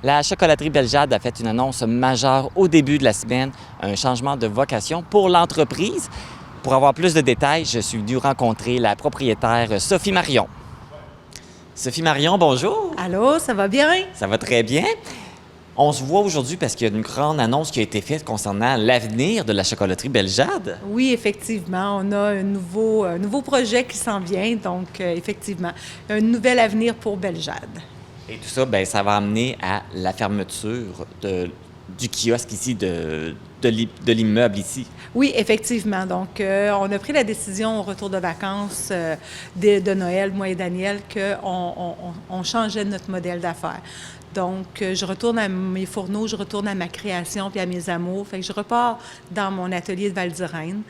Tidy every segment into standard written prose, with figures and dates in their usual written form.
La chocolaterie Belle-Jade a fait une annonce majeure au début de la semaine, un changement de vocation pour l'entreprise. Pour avoir plus de détails, je suis venu rencontrer la propriétaire Sophie Marion. Sophie Marion, bonjour. Allô, ça va bien? Ça va très bien. On se voit aujourd'hui parce qu'il y a une grande annonce qui a été faite concernant l'avenir de la chocolaterie Belle-Jade. Oui, effectivement, on a un nouveau projet qui s'en vient, donc effectivement, un nouvel avenir pour Belle-Jade. Et tout ça, bien, ça va amener à la fermeture du kiosque ici, de l'immeuble ici. Oui, effectivement. Donc, on a pris la décision au retour de vacances de Noël, moi et Daniel, qu'on changeait notre modèle d'affaires. Donc, je retourne à mes fourneaux, je retourne à ma création puis à mes amours. Fait que je repars dans mon atelier de Val-d'Irène,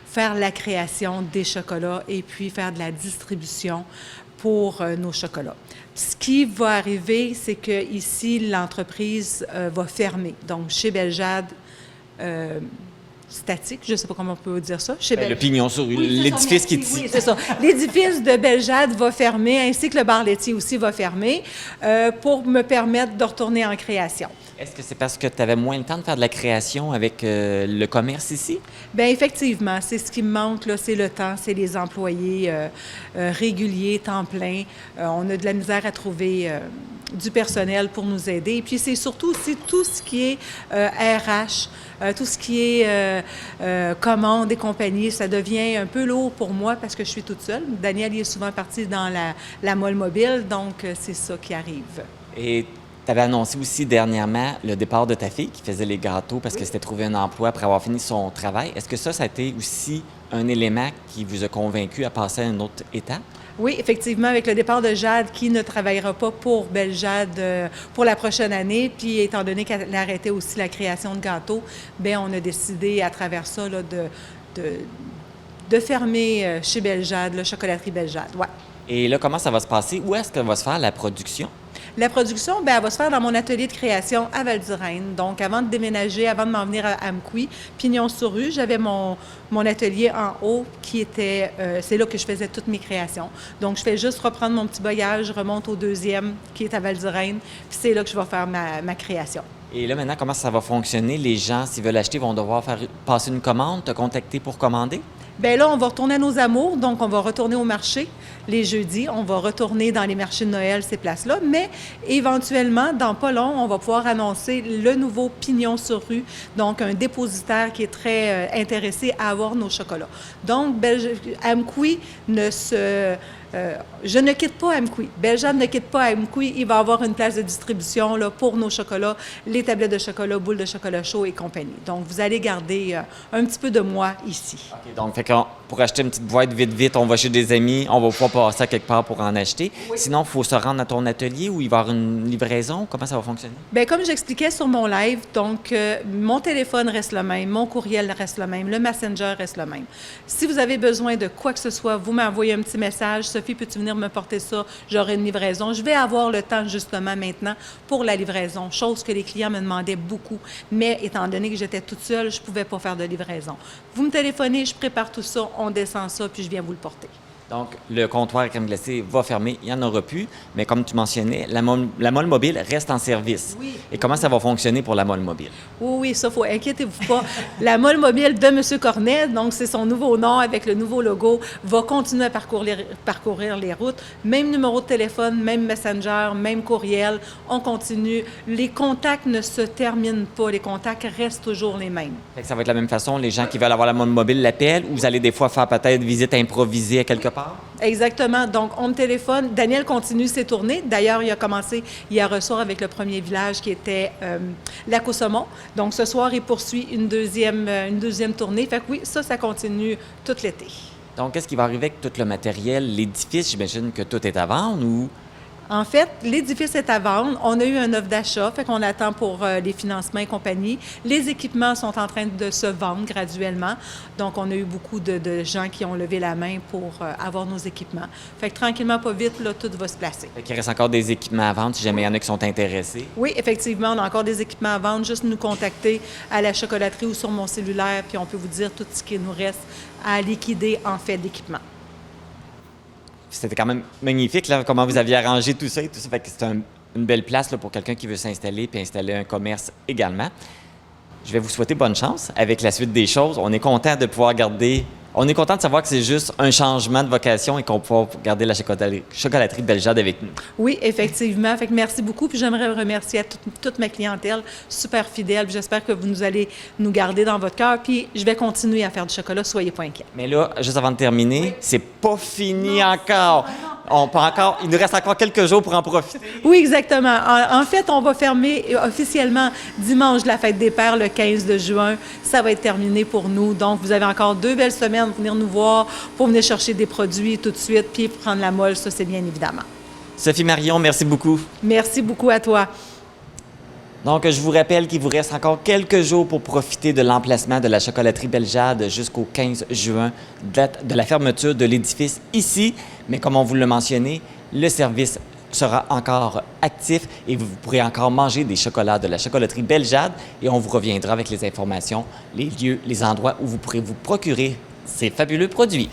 faire la création des chocolats et puis faire de la distribution pour nos chocolats. Ce qui va arriver, c'est que ici l'entreprise va fermer. Donc, chez Belle-Jade, statique, je ne sais pas comment on peut dire ça. Le pignon sur rue, oui, l'édifice qui est ici. Oui, c'est ça. L'édifice de Belle-Jade va fermer, ainsi que le bar laitier aussi va fermer, pour me permettre de retourner en création. Est-ce que c'est parce que tu avais moins le temps de faire de la création avec le commerce ici? Bien, effectivement, c'est ce qui me manque, là, c'est le temps, c'est les employés réguliers, temps plein. On a de la misère à trouver du personnel pour nous aider. Et puis, c'est surtout aussi tout ce qui est RH, tout ce qui est commandes et compagnie. Ça devient un peu lourd pour moi parce que je suis toute seule. Daniel, il est souvent parti dans la molle mobile, donc c'est ça qui arrive. Et tu avais annoncé aussi dernièrement le départ de ta fille qui faisait les gâteaux parce qu'elle s'était trouvé un emploi après avoir fini son travail. Est-ce que ça a été aussi un élément qui vous a convaincu à passer à une autre étape? Oui, effectivement, avec le départ de Jade, qui ne travaillera pas pour Belle-Jade pour la prochaine année, puis étant donné qu'elle arrêtait aussi la création de gâteaux, bien, on a décidé à travers ça là, de fermer chez Belle-Jade, la chocolaterie Belle-Jade. Ouais. Et là, comment ça va se passer? Où est-ce que va se faire la production? La production, bien, elle va se faire dans mon atelier de création à Val-d'Irène. Donc, avant de déménager, avant de m'en venir à Amqui, Pignon-sur-Rue, j'avais mon atelier en haut qui était... c'est là que je faisais toutes mes créations. Donc, je fais juste reprendre mon petit bagage, je remonte au deuxième qui est à Val-d'Irène, puis c'est là que je vais faire ma création. Et là, maintenant, comment ça va fonctionner? Les gens, s'ils veulent acheter, vont devoir passer une commande, te contacter pour commander? Bien là, on va retourner à nos amours, donc on va retourner au marché les jeudis, on va retourner dans les marchés de Noël, ces places-là, mais éventuellement, dans pas long, on va pouvoir annoncer le nouveau Pignon sur rue, donc un dépositaire qui est très intéressé à avoir nos chocolats. Donc, Amqui je ne quitte pas Amqui. Belle-Jade ne quitte pas Amqui. Il va y avoir une place de distribution là, pour nos chocolats, les tablettes de chocolat, boules de chocolat chaud et compagnie. Donc, vous allez garder un petit peu de moi ici. OK, donc, pour acheter une petite boîte vite, on va chez des amis, on va pouvoir passer à quelque part pour en acheter. Oui. Sinon, il faut se rendre à ton atelier où il va y avoir une livraison. Comment ça va fonctionner? Bien, comme j'expliquais sur mon live, donc, mon téléphone reste le même, mon courriel reste le même, le Messenger reste le même. Si vous avez besoin de quoi que ce soit, vous m'envoyez un petit message. Sophie, peux-tu venir me porter ça? J'aurai une livraison. Je vais avoir le temps, justement, maintenant, pour la livraison, chose que les clients me demandaient beaucoup. Mais étant donné que j'étais toute seule, je ne pouvais pas faire de livraison. Vous me téléphonez, je prépare tout ça, on descend ça, puis je viens vous le porter. Donc, le comptoir à crème glacée va fermer, il n'y en aura plus, mais comme tu mentionnais, la molle mobile reste en service. Oui. Et comment ça va fonctionner pour la molle mobile? Oui, ça, inquiétez-vous pas. La molle mobile de M. Cornet, donc c'est son nouveau nom avec le nouveau logo, va continuer à parcourir les routes. Même numéro de téléphone, même Messenger, même courriel, on continue. Les contacts ne se terminent pas, les contacts restent toujours les mêmes. Fait que ça va être la même façon, les gens qui veulent avoir la molle mobile l'appellent, ou vous allez des fois faire peut-être visite improvisée à quelque part? Exactement. Donc, on me téléphone. Daniel continue ses tournées. D'ailleurs, il a commencé hier soir avec le premier village qui était Lac-au-Saumon. Donc, ce soir, il poursuit une deuxième tournée. Fait que oui, ça continue tout l'été. Donc, qu'est-ce qui va arriver avec tout le matériel? L'édifice, j'imagine que tout est à vendre ou... En fait, l'édifice est à vendre. On a eu un offre d'achat, fait qu'on attend pour les financements et compagnie. Les équipements sont en train de se vendre graduellement. Donc, on a eu beaucoup de gens qui ont levé la main pour avoir nos équipements. Fait que tranquillement, pas vite, là, tout va se placer. Fait qu'il reste encore des équipements à vendre si jamais il y en a qui sont intéressés. Oui, effectivement, on a encore des équipements à vendre. Juste nous contacter à la chocolaterie ou sur mon cellulaire, puis on peut vous dire tout ce qui nous reste à liquider en fait d'équipement. C'était quand même magnifique, là, comment vous aviez arrangé tout ça et tout ça. Fait que c'est une belle place là, pour quelqu'un qui veut s'installer puis installer un commerce également. Je vais vous souhaiter bonne chance avec la suite des choses. On est content de pouvoir garder... On est content de savoir que c'est juste un changement de vocation et qu'on peut garder la chocolaterie Belle-Jade avec nous. Oui, effectivement. Fait que merci beaucoup. Puis j'aimerais remercier à toute ma clientèle, super fidèle. Puis j'espère que vous allez nous garder dans votre cœur. Puis je vais continuer à faire du chocolat. Soyez pas inquiets. Mais là, juste avant de terminer, c'est pas fini encore. Il nous reste encore quelques jours pour en profiter. Oui, exactement. En fait, on va fermer officiellement dimanche de la fête des pères, le 15 de juin. Ça va être terminé pour nous. Donc, vous avez encore 2 belles semaines pour venir nous voir, pour venir chercher des produits tout de suite, puis prendre la molle, ça, c'est bien évidemment. Sophie Marion, merci beaucoup. Merci beaucoup à toi. Donc, je vous rappelle qu'il vous reste encore quelques jours pour profiter de l'emplacement de la chocolaterie Belle-Jade jusqu'au 15 juin, date de la fermeture de l'édifice ici. Mais comme on vous l'a mentionné, le service sera encore actif et vous pourrez encore manger des chocolats de la chocolaterie Belle-Jade et on vous reviendra avec les informations, les lieux, les endroits où vous pourrez vous procurer ces fabuleux produits.